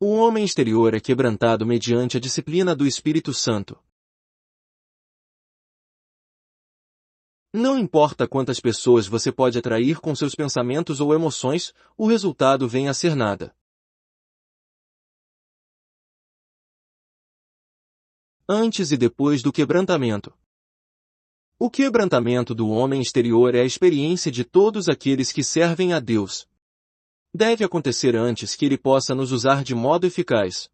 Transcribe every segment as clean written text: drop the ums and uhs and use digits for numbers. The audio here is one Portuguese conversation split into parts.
O homem exterior é quebrantado mediante a disciplina do Espírito Santo. Não importa quantas pessoas você pode atrair com seus pensamentos ou emoções, o resultado vem a ser nada. Antes e depois do quebrantamento. O quebrantamento do homem exterior é a experiência de todos aqueles que servem a Deus. Deve acontecer antes que Ele possa nos usar de modo eficaz.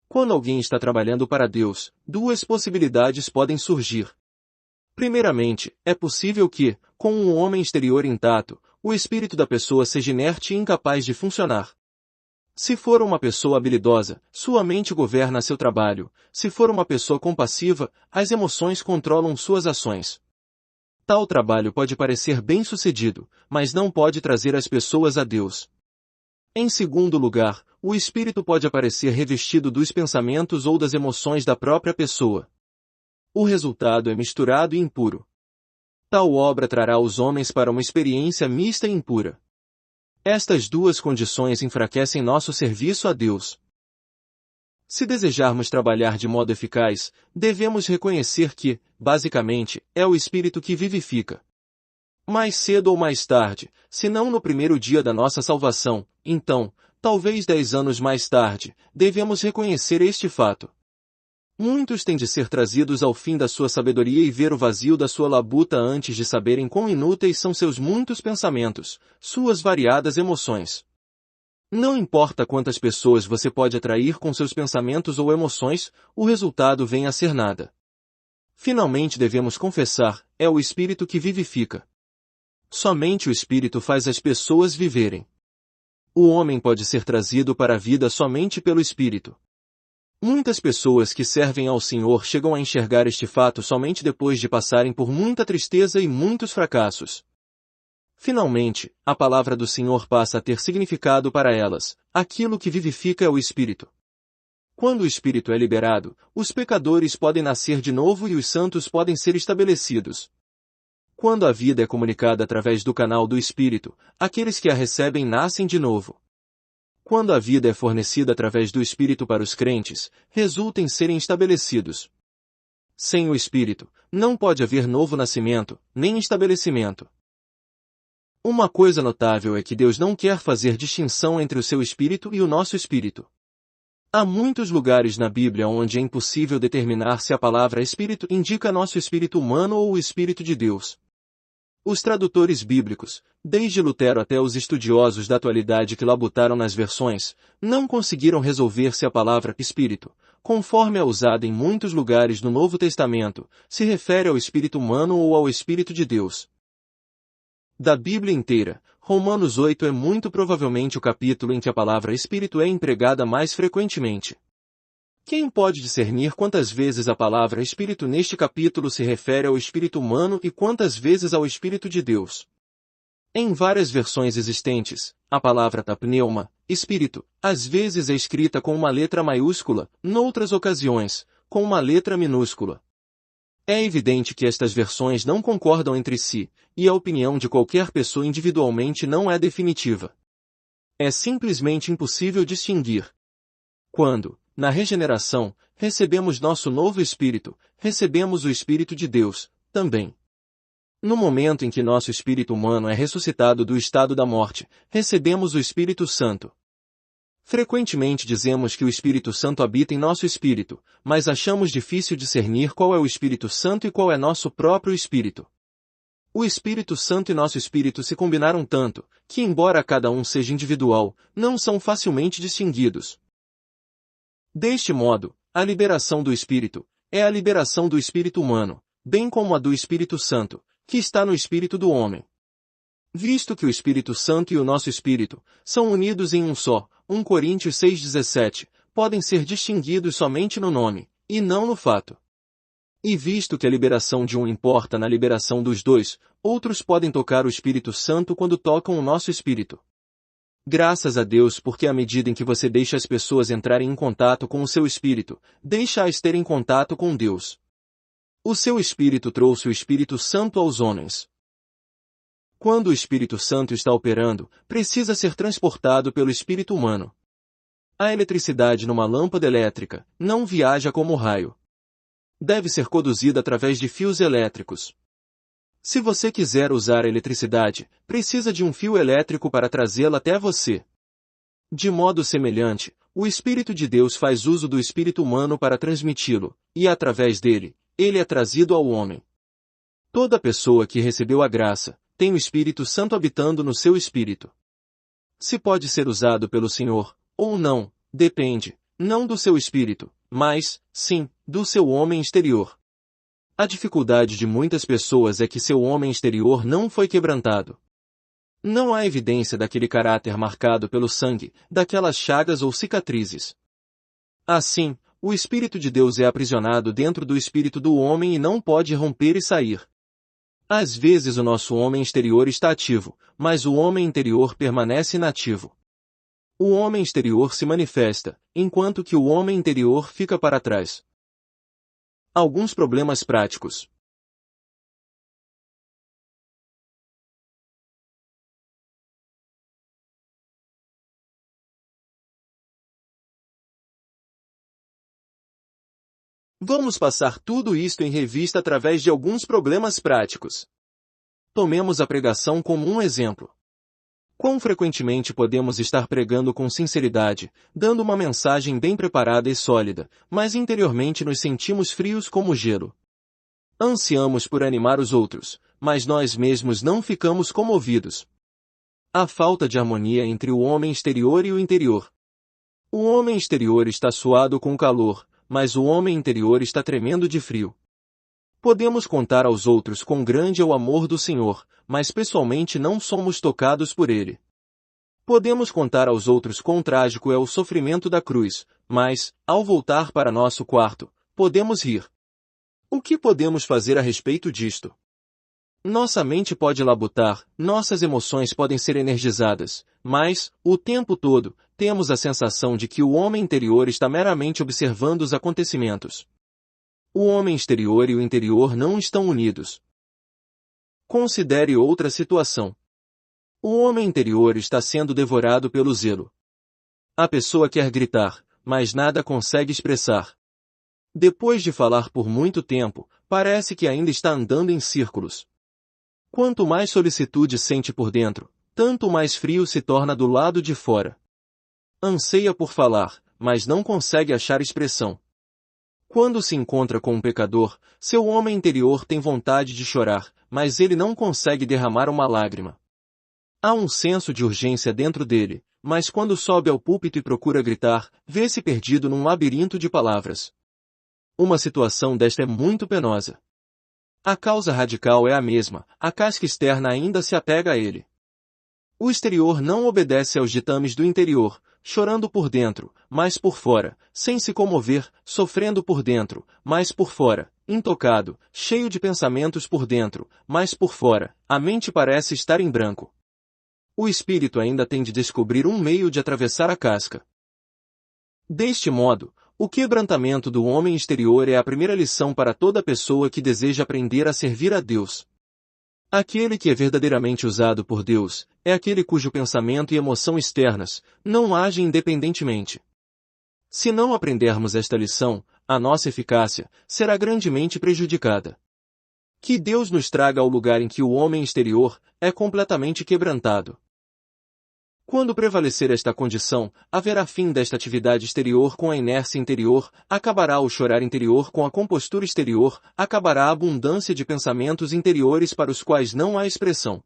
Quando alguém está trabalhando para Deus, duas possibilidades podem surgir. Primeiramente, é possível que, com um homem exterior intacto, o espírito da pessoa seja inerte e incapaz de funcionar. Se for uma pessoa habilidosa, sua mente governa seu trabalho. Se for uma pessoa compassiva, as emoções controlam suas ações. Tal trabalho pode parecer bem-sucedido, mas não pode trazer as pessoas a Deus. Em segundo lugar, o espírito pode aparecer revestido dos pensamentos ou das emoções da própria pessoa. O resultado é misturado e impuro. Tal obra trará os homens para uma experiência mista e impura. Estas duas condições enfraquecem nosso serviço a Deus. Se desejarmos trabalhar de modo eficaz, devemos reconhecer que, basicamente, é o Espírito que vivifica. Mais cedo ou mais tarde, se não no primeiro dia da nossa salvação, então, talvez 10 anos mais tarde, devemos reconhecer este fato. Muitos têm de ser trazidos ao fim da sua sabedoria e ver o vazio da sua labuta antes de saberem quão inúteis são seus muitos pensamentos, suas variadas emoções. Não importa quantas pessoas você pode atrair com seus pensamentos ou emoções, o resultado vem a ser nada. Finalmente devemos confessar, é o Espírito que vivifica. Somente o Espírito faz as pessoas viverem. O homem pode ser trazido para a vida somente pelo Espírito. Muitas pessoas que servem ao Senhor chegam a enxergar este fato somente depois de passarem por muita tristeza e muitos fracassos. Finalmente, a palavra do Senhor passa a ter significado para elas. Aquilo que vivifica é o Espírito. Quando o Espírito é liberado, os pecadores podem nascer de novo e os santos podem ser estabelecidos. Quando a vida é comunicada através do canal do Espírito, aqueles que a recebem nascem de novo. Quando a vida é fornecida através do Espírito para os crentes, resulta em serem estabelecidos. Sem o Espírito, não pode haver novo nascimento, nem estabelecimento. Uma coisa notável é que Deus não quer fazer distinção entre o seu Espírito e o nosso Espírito. Há muitos lugares na Bíblia onde é impossível determinar se a palavra Espírito indica nosso espírito humano ou o Espírito de Deus. Os tradutores bíblicos, desde Lutero até os estudiosos da atualidade que labutaram nas versões, não conseguiram resolver se a palavra Espírito, conforme é usada em muitos lugares no Novo Testamento, se refere ao espírito humano ou ao Espírito de Deus. Da Bíblia inteira, Romanos 8 é muito provavelmente o capítulo em que a palavra Espírito é empregada mais frequentemente. Quem pode discernir quantas vezes a palavra Espírito neste capítulo se refere ao espírito humano e quantas vezes ao Espírito de Deus? Em várias versões existentes, a palavra pneuma, Espírito, às vezes é escrita com uma letra maiúscula, noutras ocasiões, com uma letra minúscula. É evidente que estas versões não concordam entre si, e a opinião de qualquer pessoa individualmente não é definitiva. É simplesmente impossível distinguir. Quando, na regeneração, recebemos nosso novo espírito, recebemos o Espírito de Deus, também. No momento em que nosso espírito humano é ressuscitado do estado da morte, recebemos o Espírito Santo. Frequentemente dizemos que o Espírito Santo habita em nosso espírito, mas achamos difícil discernir qual é o Espírito Santo e qual é nosso próprio espírito. O Espírito Santo e nosso espírito se combinaram tanto, que embora cada um seja individual, não são facilmente distinguidos. Deste modo, a liberação do Espírito é a liberação do espírito humano, bem como a do Espírito Santo, que está no espírito do homem. Visto que o Espírito Santo e o nosso espírito são unidos em um só, 1 Coríntios 6,17, podem ser distinguidos somente no nome, e não no fato. E visto que a liberação de um importa na liberação dos dois, outros podem tocar o Espírito Santo quando tocam o nosso espírito. Graças a Deus porque à medida em que você deixa as pessoas entrarem em contato com o seu espírito, deixa-as terem contato com Deus. O seu espírito trouxe o Espírito Santo aos homens. Quando o Espírito Santo está operando, precisa ser transportado pelo espírito humano. A eletricidade numa lâmpada elétrica não viaja como raio. Deve ser conduzida através de fios elétricos. Se você quiser usar a eletricidade, precisa de um fio elétrico para trazê-la até você. De modo semelhante, o Espírito de Deus faz uso do espírito humano para transmiti-lo, e através dele, ele é trazido ao homem. Toda pessoa que recebeu a graça, tem o Espírito Santo habitando no seu espírito. Se pode ser usado pelo Senhor, ou não, depende, não do seu espírito, mas, sim, do seu homem exterior. A dificuldade de muitas pessoas é que seu homem exterior não foi quebrantado. Não há evidência daquele caráter marcado pelo sangue, daquelas chagas ou cicatrizes. Assim, o Espírito de Deus é aprisionado dentro do espírito do homem e não pode romper e sair. Às vezes o nosso homem exterior está ativo, mas o homem interior permanece inativo. O homem exterior se manifesta, enquanto que o homem interior fica para trás. Alguns problemas práticos. Vamos passar tudo isto em revista através de alguns problemas práticos. Tomemos a pregação como um exemplo. Quão frequentemente podemos estar pregando com sinceridade, dando uma mensagem bem preparada e sólida, mas interiormente nos sentimos frios como gelo. Ansiamos por animar os outros, mas nós mesmos não ficamos comovidos. Há falta de harmonia entre o homem exterior e o interior. O homem exterior está suado com calor, mas o homem interior está tremendo de frio. Podemos contar aos outros quão grande é o amor do Senhor, mas pessoalmente não somos tocados por ele. Podemos contar aos outros quão trágico é o sofrimento da cruz, mas, ao voltar para nosso quarto, podemos rir. O que podemos fazer a respeito disto? Nossa mente pode labutar, nossas emoções podem ser energizadas, mas, o tempo todo, temos a sensação de que o homem interior está meramente observando os acontecimentos. O homem exterior e o interior não estão unidos. Considere outra situação. O homem interior está sendo devorado pelo zelo. A pessoa quer gritar, mas nada consegue expressar. Depois de falar por muito tempo, parece que ainda está andando em círculos. Quanto mais solicitude sente por dentro, tanto mais frio se torna do lado de fora. Anseia por falar, mas não consegue achar expressão. Quando se encontra com um pecador, seu homem interior tem vontade de chorar, mas ele não consegue derramar uma lágrima. Há um senso de urgência dentro dele, mas quando sobe ao púlpito e procura gritar, vê-se perdido num labirinto de palavras. Uma situação desta é muito penosa. A causa radical é a mesma, a casca externa ainda se apega a ele. O exterior não obedece aos ditames do interior, chorando por dentro, mas por fora, sem se comover, sofrendo por dentro, mas por fora, intocado, cheio de pensamentos por dentro, mas por fora, a mente parece estar em branco. O espírito ainda tem de descobrir um meio de atravessar a casca. Deste modo, o quebrantamento do homem exterior é a primeira lição para toda pessoa que deseja aprender a servir a Deus. Aquele que é verdadeiramente usado por Deus, é aquele cujo pensamento e emoção externas não agem independentemente. Se não aprendermos esta lição, a nossa eficácia será grandemente prejudicada. Que Deus nos traga ao lugar em que o homem exterior é completamente quebrantado. Quando prevalecer esta condição, haverá fim desta atividade exterior com a inércia interior, acabará o chorar interior com a compostura exterior, acabará a abundância de pensamentos interiores para os quais não há expressão.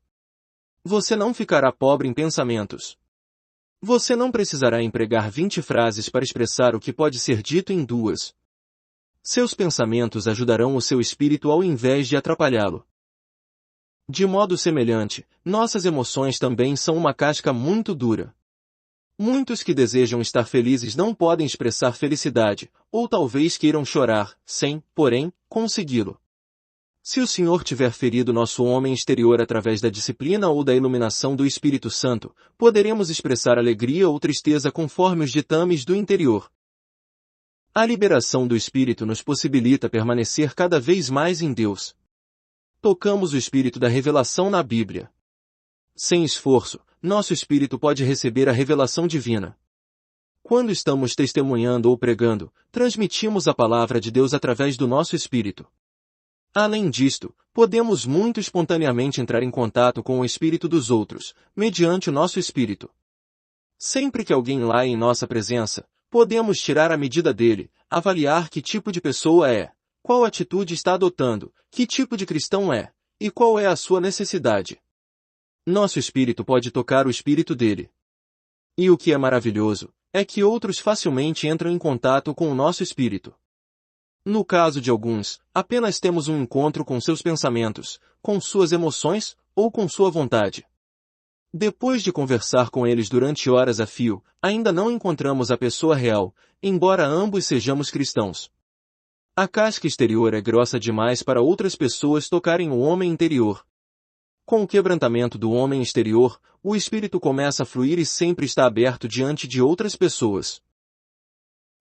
Você não ficará pobre em pensamentos. Você não precisará empregar 20 frases para expressar o que pode ser dito em 2. Seus pensamentos ajudarão o seu espírito ao invés de atrapalhá-lo. De modo semelhante, nossas emoções também são uma casca muito dura. Muitos que desejam estar felizes não podem expressar felicidade, ou talvez queiram chorar, sem, porém, consegui-lo. Se o Senhor tiver ferido nosso homem exterior através da disciplina ou da iluminação do Espírito Santo, poderemos expressar alegria ou tristeza conforme os ditames do interior. A liberação do Espírito nos possibilita permanecer cada vez mais em Deus. Tocamos o Espírito da revelação na Bíblia. Sem esforço, nosso espírito pode receber a revelação divina. Quando estamos testemunhando ou pregando, transmitimos a palavra de Deus através do nosso espírito. Além disto, podemos muito espontaneamente entrar em contato com o espírito dos outros, mediante o nosso espírito. Sempre que alguém lá em nossa presença, podemos tirar a medida dele, avaliar que tipo de pessoa é, qual atitude está adotando, que tipo de cristão é, e qual é a sua necessidade. Nosso espírito pode tocar o espírito dele. E o que é maravilhoso, é que outros facilmente entram em contato com o nosso espírito. No caso de alguns, apenas temos um encontro com seus pensamentos, com suas emoções, ou com sua vontade. Depois de conversar com eles durante horas a fio, ainda não encontramos a pessoa real, embora ambos sejamos cristãos. A casca exterior é grossa demais para outras pessoas tocarem o homem interior. Com o quebrantamento do homem exterior, o espírito começa a fluir e sempre está aberto diante de outras pessoas.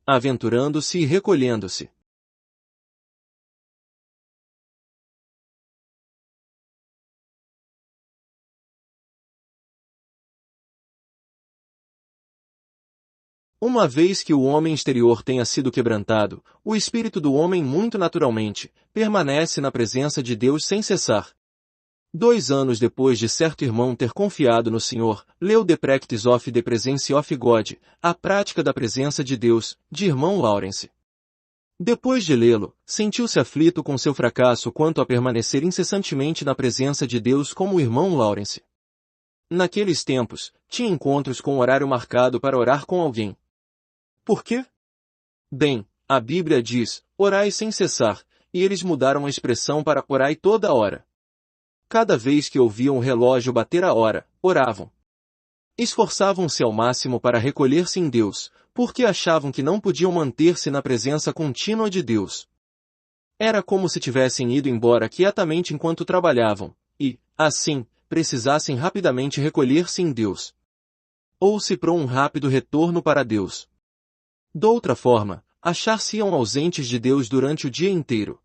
Aventurando-se e recolhendo-se. Uma vez que o homem exterior tenha sido quebrantado, o espírito do homem muito naturalmente permanece na presença de Deus sem cessar. 2 anos depois de certo irmão ter confiado no Senhor, leu The Practice of the Presence of God, a prática da presença de Deus, de irmão Lawrence. Depois de lê-lo, sentiu-se aflito com seu fracasso quanto a permanecer incessantemente na presença de Deus como o irmão Lawrence. Naqueles tempos, tinha encontros com horário marcado para orar com alguém. Por quê? Bem, a Bíblia diz, orai sem cessar, e eles mudaram a expressão para orai toda hora. Cada vez que ouviam o relógio bater a hora, oravam. Esforçavam-se ao máximo para recolher-se em Deus, porque achavam que não podiam manter-se na presença contínua de Deus. Era como se tivessem ido embora quietamente enquanto trabalhavam, e, assim, precisassem rapidamente recolher-se em Deus. Ou se para um rápido retorno para Deus. Doutra forma, achar-se-iam ausentes de Deus durante o dia inteiro.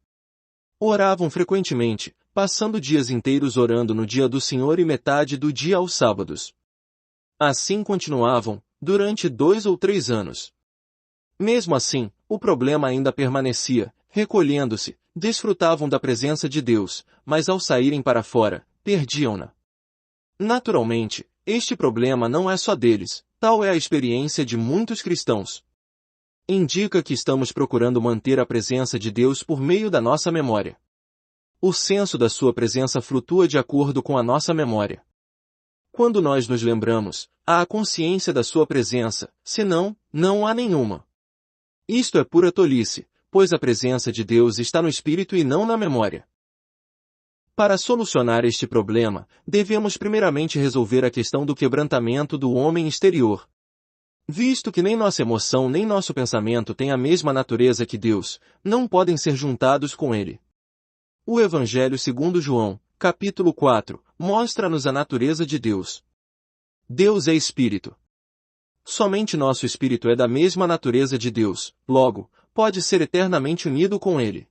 Oravam frequentemente, passando dias inteiros orando no dia do Senhor e metade do dia aos sábados. Assim continuavam, durante 2 ou 3 anos. Mesmo assim, o problema ainda permanecia, recolhendo-se, desfrutavam da presença de Deus, mas ao saírem para fora, perdiam-na. Naturalmente, este problema não é só deles, tal é a experiência de muitos cristãos. Indica que estamos procurando manter a presença de Deus por meio da nossa memória. O senso da sua presença flutua de acordo com a nossa memória. Quando nós nos lembramos, há a consciência da sua presença, senão, não há nenhuma. Isto é pura tolice, pois a presença de Deus está no espírito e não na memória. Para solucionar este problema, devemos primeiramente resolver a questão do quebrantamento do homem exterior. Visto que nem nossa emoção nem nosso pensamento têm a mesma natureza que Deus, não podem ser juntados com Ele. O Evangelho segundo João, capítulo 4, mostra-nos a natureza de Deus. Deus é Espírito. Somente nosso espírito é da mesma natureza de Deus, logo, pode ser eternamente unido com Ele.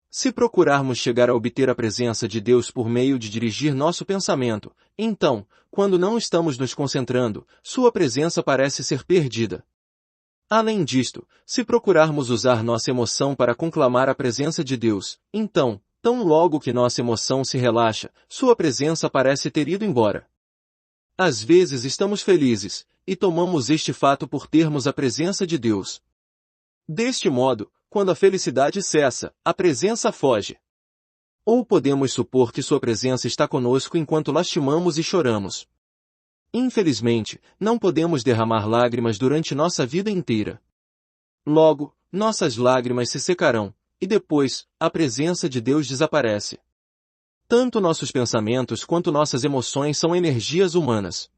Se procurarmos chegar a obter a presença de Deus por meio de dirigir nosso pensamento, então, quando não estamos nos concentrando, sua presença parece ser perdida. Além disto, se procurarmos usar nossa emoção para conclamar a presença de Deus, então, tão logo que nossa emoção se relaxa, sua presença parece ter ido embora. Às vezes estamos felizes, e tomamos este fato por termos a presença de Deus. Deste modo, quando a felicidade cessa, a presença foge. Ou podemos supor que sua presença está conosco enquanto lastimamos e choramos. Infelizmente, não podemos derramar lágrimas durante nossa vida inteira. Logo, nossas lágrimas se secarão, e depois, a presença de Deus desaparece. Tanto nossos pensamentos quanto nossas emoções são energias humanas.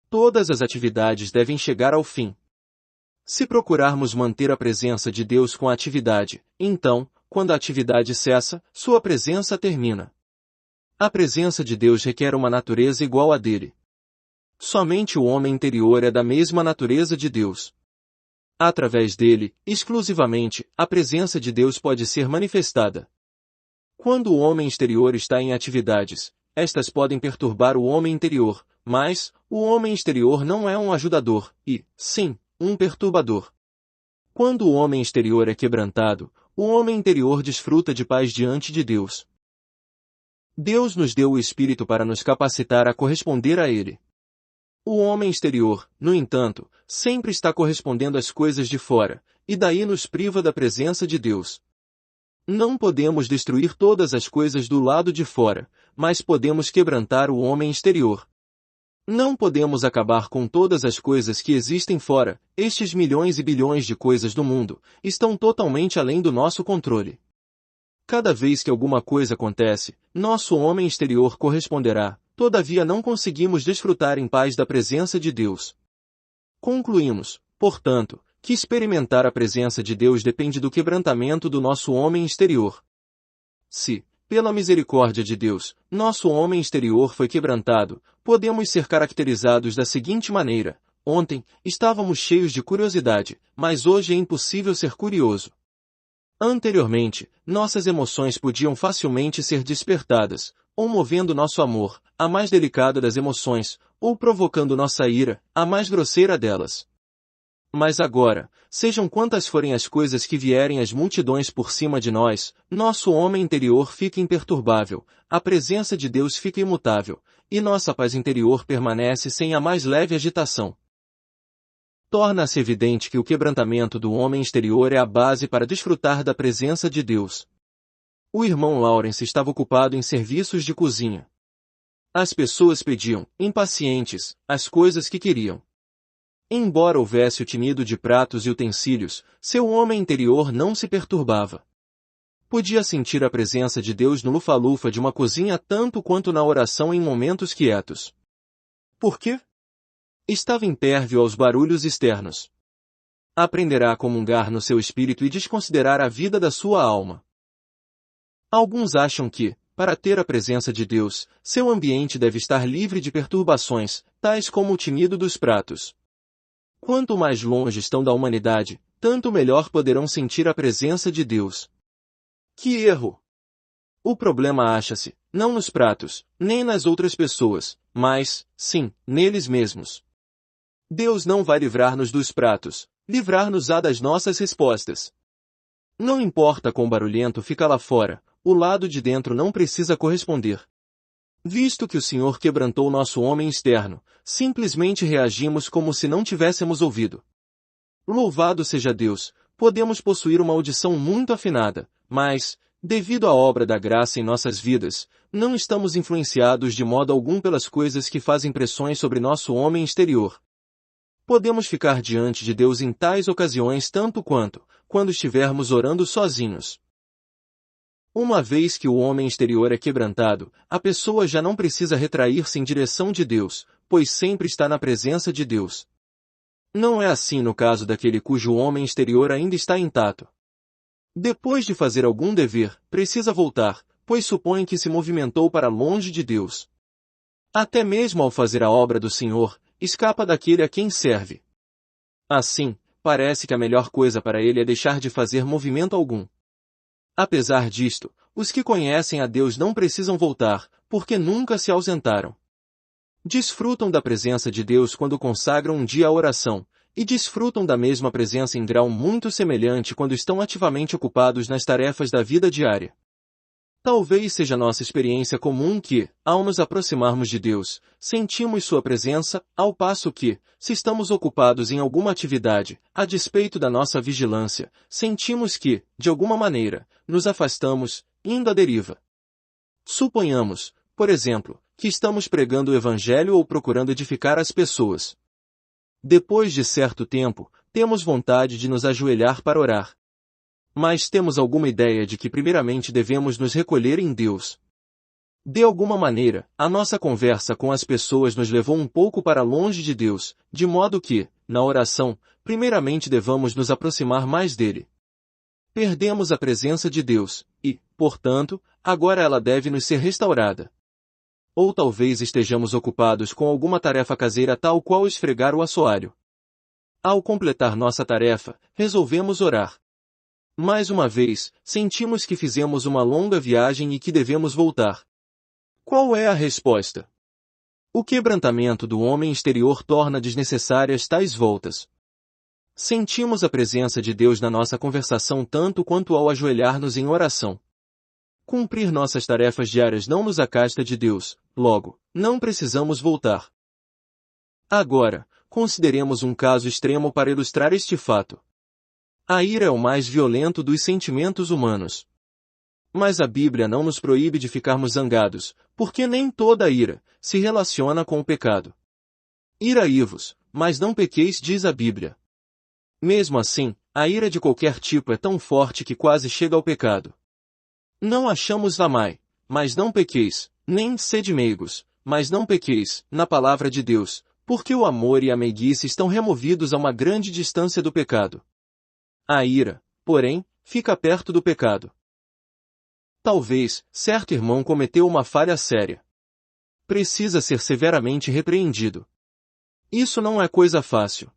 Todas as atividades devem chegar ao fim. Se procurarmos manter a presença de Deus com a atividade, então, quando a atividade cessa, sua presença termina. A presença de Deus requer uma natureza igual à dele. Somente o homem interior é da mesma natureza de Deus. Através dele, exclusivamente, a presença de Deus pode ser manifestada. Quando o homem exterior está em atividades, estas podem perturbar o homem interior, mas o homem exterior não é um ajudador, e, sim, um perturbador. Quando o homem exterior é quebrantado, o homem interior desfruta de paz diante de Deus. Deus nos deu o Espírito para nos capacitar a corresponder a Ele. O homem exterior, no entanto, sempre está correspondendo às coisas de fora, e daí nos priva da presença de Deus. Não podemos destruir todas as coisas do lado de fora, mas podemos quebrantar o homem exterior. Não podemos acabar com todas as coisas que existem fora, estes milhões e bilhões de coisas do mundo, estão totalmente além do nosso controle. Cada vez que alguma coisa acontece, nosso homem exterior corresponderá, todavia não conseguimos desfrutar em paz da presença de Deus. Concluímos, portanto, que experimentar a presença de Deus depende do quebrantamento do nosso homem exterior. Se, pela misericórdia de Deus, nosso homem exterior foi quebrantado, podemos ser caracterizados da seguinte maneira: ontem, estávamos cheios de curiosidade, mas hoje é impossível ser curioso. Anteriormente, nossas emoções podiam facilmente ser despertadas, ou movendo nosso amor, a mais delicada das emoções, ou provocando nossa ira, a mais grosseira delas. Mas agora, sejam quantas forem as coisas que vierem as multidões por cima de nós, nosso homem interior fica imperturbável, a presença de Deus fica imutável, e nossa paz interior permanece sem a mais leve agitação. Torna-se evidente que o quebrantamento do homem exterior é a base para desfrutar da presença de Deus. O irmão Lawrence estava ocupado em serviços de cozinha. As pessoas pediam, impacientes, as coisas que queriam. Embora houvesse o tinido de pratos e utensílios, seu homem interior não se perturbava. Podia sentir a presença de Deus no lufa-lufa de uma cozinha tanto quanto na oração em momentos quietos. Por quê? Estava impervio aos barulhos externos. Aprenderá a comungar no seu espírito e desconsiderar a vida da sua alma. Alguns acham que, para ter a presença de Deus, seu ambiente deve estar livre de perturbações, tais como o tinido dos pratos. Quanto mais longe estão da humanidade, tanto melhor poderão sentir a presença de Deus. Que erro! O problema acha-se, não nos pratos, nem nas outras pessoas, mas, sim, neles mesmos. Deus não vai livrar-nos dos pratos, livrar-nos-á das nossas respostas. Não importa quão barulhento fica lá fora, o lado de dentro não precisa corresponder. Visto que o Senhor quebrantou nosso homem externo, simplesmente reagimos como se não tivéssemos ouvido. Louvado seja Deus, podemos possuir uma audição muito afinada, mas, devido à obra da graça em nossas vidas, não estamos influenciados de modo algum pelas coisas que fazem pressões sobre nosso homem exterior. Podemos ficar diante de Deus em tais ocasiões tanto quanto, quando estivermos orando sozinhos. Uma vez que o homem exterior é quebrantado, a pessoa já não precisa retrair-se em direção de Deus, pois sempre está na presença de Deus. Não é assim no caso daquele cujo homem exterior ainda está intacto. Depois de fazer algum dever, precisa voltar, pois supõe que se movimentou para longe de Deus. Até mesmo ao fazer a obra do Senhor, escapa daquele a quem serve. Assim, parece que a melhor coisa para ele é deixar de fazer movimento algum. Apesar disto, os que conhecem a Deus não precisam voltar, porque nunca se ausentaram. Desfrutam da presença de Deus quando consagram um dia à oração, e desfrutam da mesma presença em grau muito semelhante quando estão ativamente ocupados nas tarefas da vida diária. Talvez seja nossa experiência comum que, ao nos aproximarmos de Deus, sentimos sua presença, ao passo que, se estamos ocupados em alguma atividade, a despeito da nossa vigilância, sentimos que, de alguma maneira, nos afastamos, indo à deriva. Suponhamos, por exemplo, que estamos pregando o Evangelho ou procurando edificar as pessoas. Depois de certo tempo, temos vontade de nos ajoelhar para orar. Mas temos alguma ideia de que primeiramente devemos nos recolher em Deus. De alguma maneira, a nossa conversa com as pessoas nos levou um pouco para longe de Deus, de modo que, na oração, primeiramente devamos nos aproximar mais dele. Perdemos a presença de Deus, e, portanto, agora ela deve nos ser restaurada. Ou talvez estejamos ocupados com alguma tarefa caseira tal qual esfregar o assoalho. Ao completar nossa tarefa, resolvemos orar. Mais uma vez, sentimos que fizemos uma longa viagem e que devemos voltar. Qual é a resposta? O quebrantamento do homem exterior torna desnecessárias tais voltas. Sentimos a presença de Deus na nossa conversação tanto quanto ao ajoelhar-nos em oração. Cumprir nossas tarefas diárias não nos afasta de Deus, logo, não precisamos voltar. Agora, consideremos um caso extremo para ilustrar este fato. A ira é o mais violento dos sentimentos humanos. Mas a Bíblia não nos proíbe de ficarmos zangados, porque nem toda ira se relaciona com o pecado. Iraí-vos, mas não pequeis, diz a Bíblia. Mesmo assim, a ira de qualquer tipo é tão forte que quase chega ao pecado. Não achamos amai, mas não pequeis, nem sede meigos, mas não pequeis, na palavra de Deus, porque o amor e a meiguice estão removidos a uma grande distância do pecado. A ira, porém, fica perto do pecado. Talvez, certo irmão cometeu uma falha séria. Precisa ser severamente repreendido. Isso não é coisa fácil.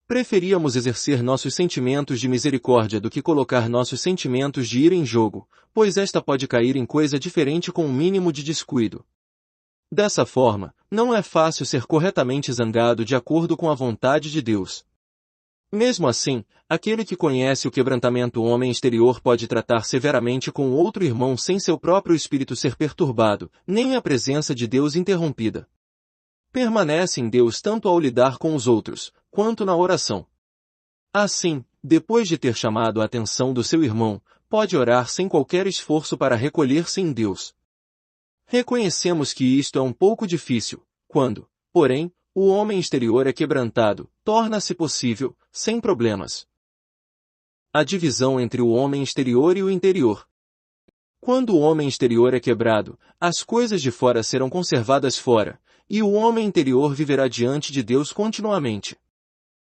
Preferíamos exercer nossos sentimentos de misericórdia do que colocar nossos sentimentos de ira em jogo, pois esta pode cair em coisa diferente com um mínimo de descuido. Dessa forma, não é fácil ser corretamente zangado de acordo com a vontade de Deus. Mesmo assim, aquele que conhece o quebrantamento homem exterior pode tratar severamente com outro irmão sem seu próprio espírito ser perturbado, nem a presença de Deus interrompida. Permanece em Deus tanto ao lidar com os outros, quanto na oração. Assim, depois de ter chamado a atenção do seu irmão, pode orar sem qualquer esforço para recolher-se em Deus. Reconhecemos que isto é um pouco difícil, quando, porém, o homem exterior é quebrantado, torna-se possível, sem problemas. A divisão entre o homem exterior e o interior. Quando o homem exterior é quebrado, as coisas de fora serão conservadas fora, e o homem interior viverá diante de Deus continuamente.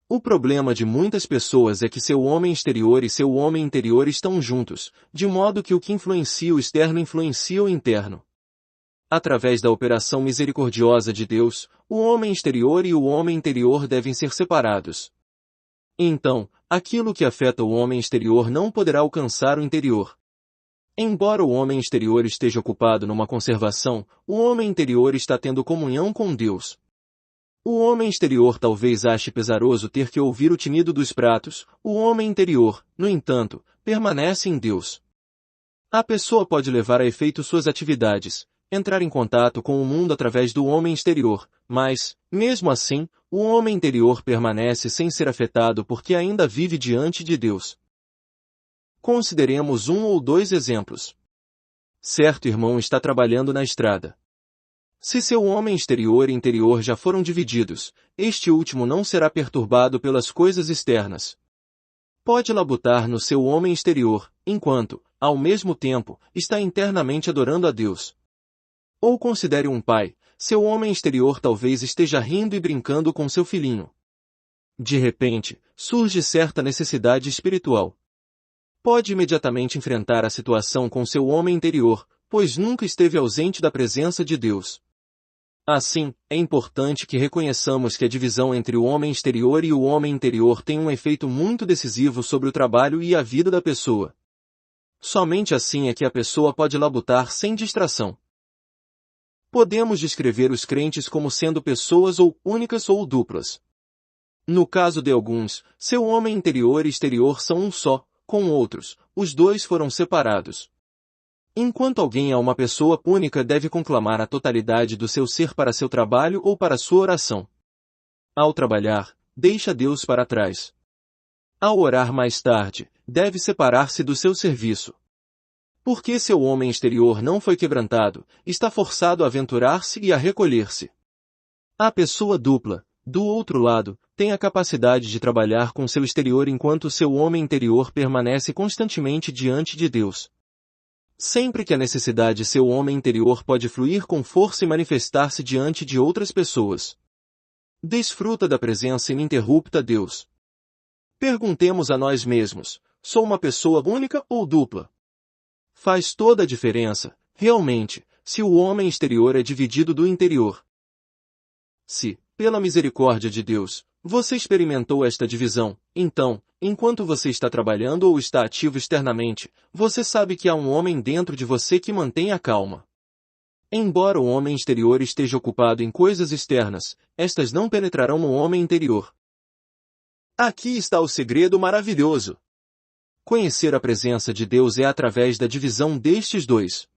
O problema de muitas pessoas é que seu homem exterior e seu homem interior estão juntos, de modo que o que influencia o externo influencia o interno. Através da operação misericordiosa de Deus, o homem exterior e o homem interior devem ser separados. Então, aquilo que afeta o homem exterior não poderá alcançar o interior. Embora o homem exterior esteja ocupado numa conservação, o homem interior está tendo comunhão com Deus. O homem exterior talvez ache pesaroso ter que ouvir o tinido dos pratos, o homem interior, no entanto, permanece em Deus. A pessoa pode levar a efeito suas atividades, entrar em contato com o mundo através do homem exterior, mas, mesmo assim, o homem interior permanece sem ser afetado porque ainda vive diante de Deus. Consideremos um ou dois exemplos. Certo irmão está trabalhando na estrada. Se seu homem exterior e interior já foram divididos, este último não será perturbado pelas coisas externas. Pode labutar no seu homem exterior, enquanto, ao mesmo tempo, está internamente adorando a Deus. Ou considere um pai, seu homem exterior talvez esteja rindo e brincando com seu filhinho. De repente, surge certa necessidade espiritual. Pode imediatamente enfrentar a situação com seu homem interior, pois nunca esteve ausente da presença de Deus. Assim, é importante que reconheçamos que a divisão entre o homem exterior e o homem interior tem um efeito muito decisivo sobre o trabalho e a vida da pessoa. Somente assim é que a pessoa pode labutar sem distração. Podemos descrever os crentes como sendo pessoas ou únicas ou duplas. No caso de alguns, seu homem interior e exterior são um só, com outros, os dois foram separados. Enquanto alguém é uma pessoa única deve conclamar a totalidade do seu ser para seu trabalho ou para sua oração. Ao trabalhar, deixa Deus para trás. Ao orar mais tarde, deve separar-se do seu serviço. Porque seu homem exterior não foi quebrantado, está forçado a aventurar-se e a recolher-se. A pessoa dupla, do outro lado, tem a capacidade de trabalhar com seu exterior enquanto seu homem interior permanece constantemente diante de Deus. Sempre que a necessidade seu homem interior pode fluir com força e manifestar-se diante de outras pessoas. Desfruta da presença ininterrupta de Deus. Perguntemos a nós mesmos, sou uma pessoa única ou dupla? Faz toda a diferença, realmente, se o homem exterior é dividido do interior. Se, pela misericórdia de Deus, você experimentou esta divisão, então, enquanto você está trabalhando ou está ativo externamente, você sabe que há um homem dentro de você que mantém a calma. Embora o homem exterior esteja ocupado em coisas externas, estas não penetrarão no homem interior. Aqui está o segredo maravilhoso. Conhecer a presença de Deus é através da divisão destes dois.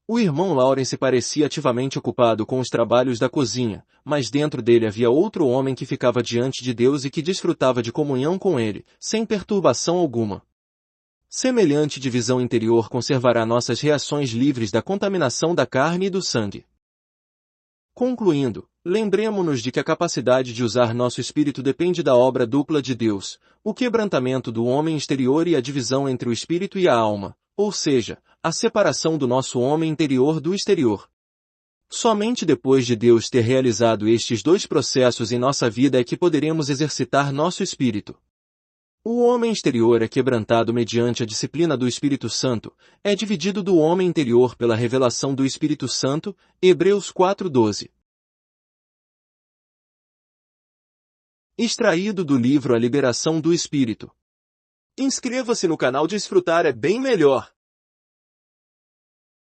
O irmão Lawrence parecia ativamente ocupado com os trabalhos da cozinha, mas dentro dele havia outro homem que ficava diante de Deus e que desfrutava de comunhão com ele, sem perturbação alguma. Semelhante divisão interior conservará nossas reações livres da contaminação da carne e do sangue. Concluindo, lembremo-nos de que a capacidade de usar nosso espírito depende da obra dupla de Deus, o quebrantamento do homem exterior e a divisão entre o espírito e a alma, ou seja, a separação do nosso homem interior do exterior. Somente depois de Deus ter realizado estes dois processos em nossa vida é que poderemos exercitar nosso espírito. O homem exterior é quebrantado mediante a disciplina do Espírito Santo, é dividido do homem interior pela revelação do Espírito Santo, Hebreus 4:12. Extraído do livro A Liberação do Espírito. Inscreva-se no canal Desfrutar é bem melhor.